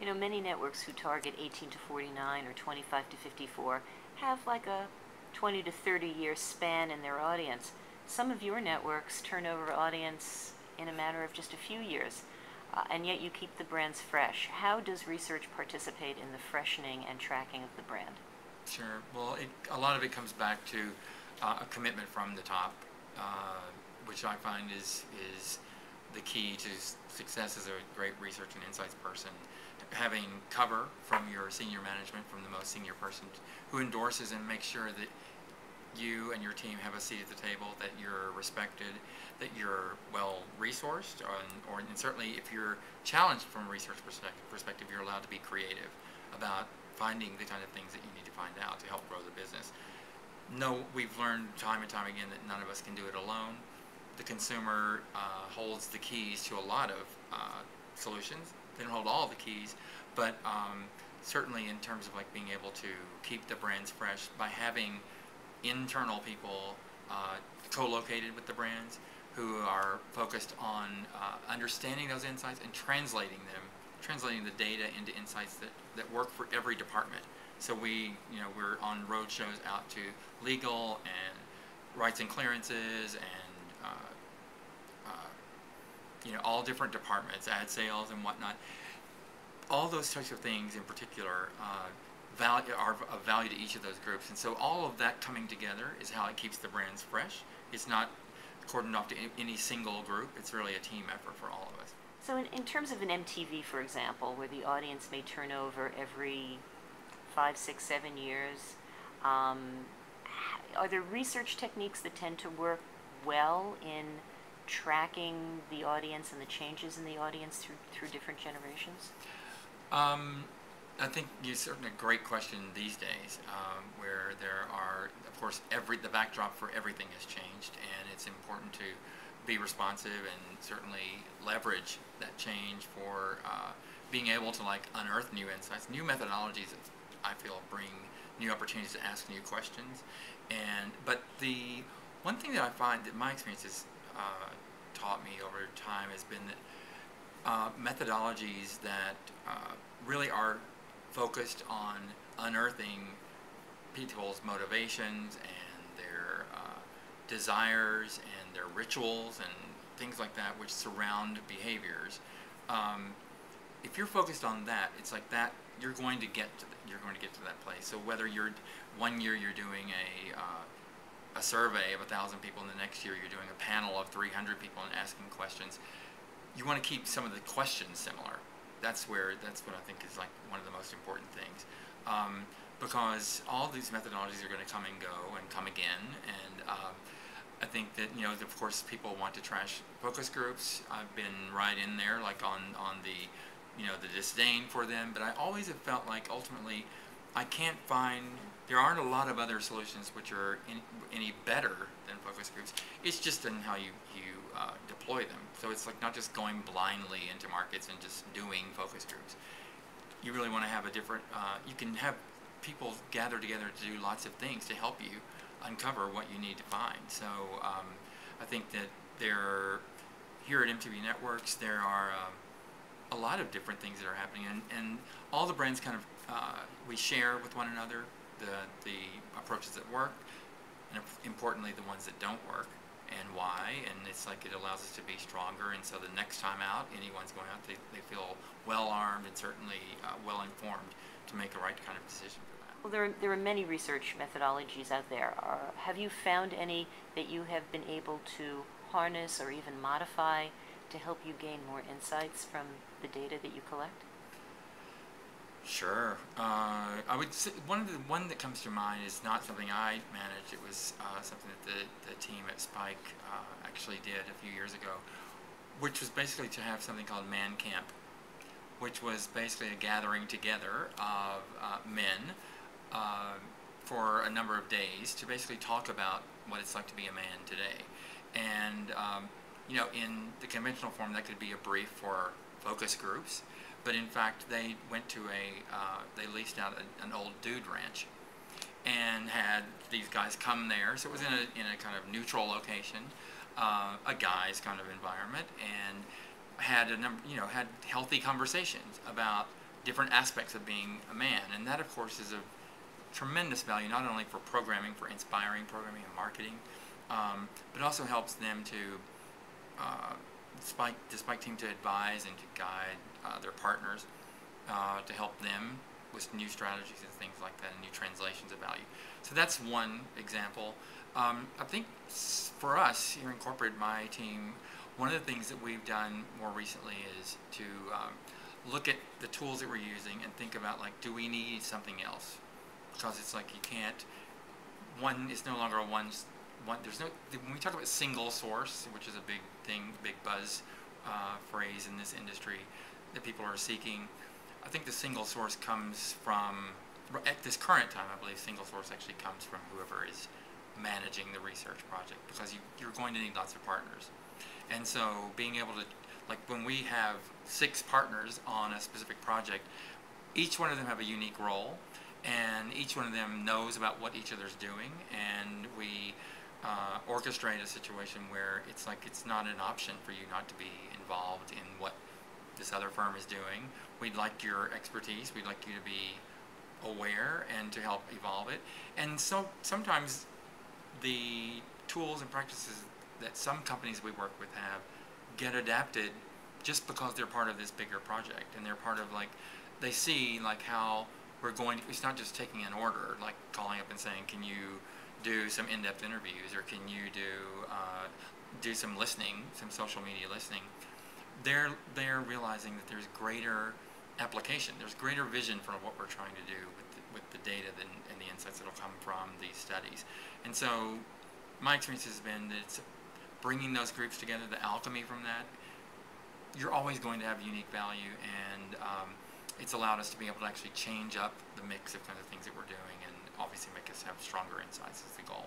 You know, many networks who target 18 to 49 or 25 to 54 have like a 20 to 30 year span in their audience. Some of your networks turn over audience in a matter of just a few years, and yet you keep the brands fresh. How does research participate in the freshening and tracking of the brand? Sure. Well, a lot of it comes back to a commitment from the top, which I find is the key to success as a great research and insights person. Having cover from your senior management, from the most senior person who endorses and makes sure that you and your team have a seat at the table, that you're respected, that you're well resourced, and certainly if you're challenged from a research perspective, you're allowed to be creative about finding the kind of things that you need to find out to help grow the business. No, we've learned time and time again that none of us can do it alone. The consumer holds the keys to a lot of solutions. They don't hold all the keys, but certainly in terms of like being able to keep the brands fresh by having internal people co-located with the brands who are focused on understanding those insights and translating the data into insights that work for every department. So we're on road shows out to legal and rights and clearances and all different departments, ad sales and whatnot. All those types of things in particular are of value to each of those groups, and so all of that coming together is how it keeps the brands fresh. It's not cordoned off to any single group. It's really a team effort for all of us. So in terms of an MTV, for example, where the audience may turn over every 5, 6, 7 years, are there research techniques that tend to work well in tracking the audience and the changes in the audience through different generations? I think you certainly a great question these days, where there are, of course, the backdrop for everything has changed, and it's important to be responsive and certainly leverage that change for being able to unearth new insights, new methodologies that I feel bring new opportunities to ask new questions. But the one thing that I find that my experience has taught me over time has been that methodologies that really are focused on unearthing people's motivations and their desires and their rituals and things like that which surround behaviors. If you're focused on that, it's like that you're going to get to that place. So whether one year you're doing a survey of 1,000 people, and the next year you're doing a panel of 300 people and asking questions, you want to keep some of the questions similar. That's what I think is one of the most important things, because all these methodologies are going to come and go and come again, and I think that of course people want to trash focus groups. I've been right in there on the the disdain for them, but I always have felt like ultimately there aren't a lot of other solutions which are any better than focus groups. It's just in how you deploy them. So it's not just going blindly into markets and just doing focus groups. You really want to have a different, you can have people gather together to do lots of things to help you uncover what you need to find. So I think that here at MTV Networks, there are a lot of different things that are happening, and all the brands kind of, we share with one another the approaches that work, and importantly the ones that don't work, and why, and it's it allows us to be stronger, and so the next time out, anyone's going out, they feel well armed and certainly well informed to make the right kind of decision for that. Well, there are many research methodologies out there. Have you found any that you have been able to harness or even modify to help you gain more insights from the data that you collect? Sure. I would say one that comes to mind is not something I managed. It was something that the team at Spike actually did a few years ago, which was basically to have something called Man Camp, which was basically a gathering together of men for a number of days to basically talk about what it's like to be a man today. And in the conventional form, that could be a brief for focus groups. But in fact, they went to they leased out an old dude ranch and had these guys come there. So it was in a kind of neutral location, a guy's kind of environment, and had had healthy conversations about different aspects of being a man. And that, of course, is of tremendous value, not only for programming, for inspiring programming and marketing, but also helps them to, despite team, to advise and to guide their partners, to help them with new strategies and things like that, and new translations of value. So that's one example. I think for us here in corporate, my team, one of the things that we've done more recently is to look at the tools that we're using and think about, like, do we need something else? Because it's like you can't, one is no longer there's no, when we talk about single source, which is a big thing, big buzz phrase in this industry that people are seeking, I think the single source comes from, at this current time, I believe single source actually comes from whoever is managing the research project, because you're going to need lots of partners. And so being able to, like when we have 6 partners on a specific project, each one of them have a unique role, and each one of them knows about what each other's doing, and we orchestrate a situation where it's like it's not an option for you not to be involved in what this other firm is doing. We'd like your expertise, we'd like you to be aware and to help evolve it. And so sometimes the tools and practices that some companies we work with have get adapted just because they're part of this bigger project, and they're part of, like, they see like how we're going to, it's not just taking an order, like calling up and saying, can you do some in-depth interviews, or can you do some listening, some social media listening. They're realizing that there's greater application, there's greater vision for what we're trying to do with the data and the insights that will come from these studies. And so my experience has been that it's bringing those groups together, the alchemy from that. You're always going to have unique value, and it's allowed us to be able to actually change up the mix of kind of things that we're doing, and obviously make us have stronger insights is the goal.